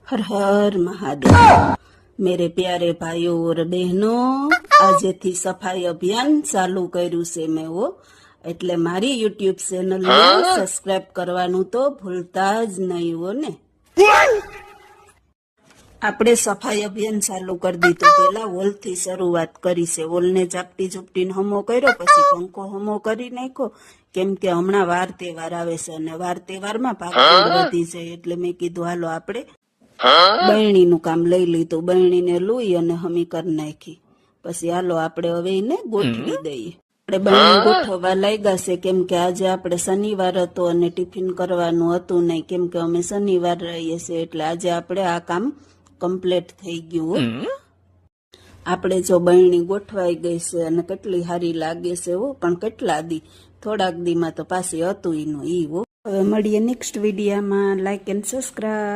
हर हर महादेव। मेरे प्यारे भाइयों और बहनों, आज थी सफाई अभियान चालू कर्યું છે મેં એટલે મારી યુટ્યુબ ચેનલને સબસ્ક્રાઇબ કરવાનું તો ભૂલતા જ નહીં હો ને। આપણે સફાઈ અભિયાન ચાલુ કરી દીધું। પેલા હોલથી શરૂઆત કરી છે। હોલને ઝાપટી ઝૂપટીને હમો કર્યો, પછી પંખો હમો કરી નાખ્યો, કેમ કે હમણાં વાર તહેવાર આવે છે અને વાર તહેવારમાં ભાગદોડ વધી જાય, એટલે મેં કીધું હાલો આપણે બહેણીનું કામ લઈ લીધું। બહેણીને લૂઈ અને હમી કરી નાખી। પછી હાલો આપણે હવે એને ગોઠવી દઈએ। આપણે બહેણી ગોઠવવા લાગ્યા છે, કેમ કે આજે આપણે શનિવાર હતો અને ટિફિન કરવાનું હતું નહીં, કેમ કે અમે શનિવાર રહીએ છીએ, એટલે આજે આપણે આ કામ કમ્પ્લીટ થઈ ગયું। આપણે જો બહેણી ગોઠવાઈ ગઈ છે અને કેટલી સારી લાગે છે પણ કેટલા દી, થોડાક દીમાં તો પાછી હતું એનું ઈ। હવે મળીએ નેક્સ્ટ વિડીયામાં। Like and subscribe.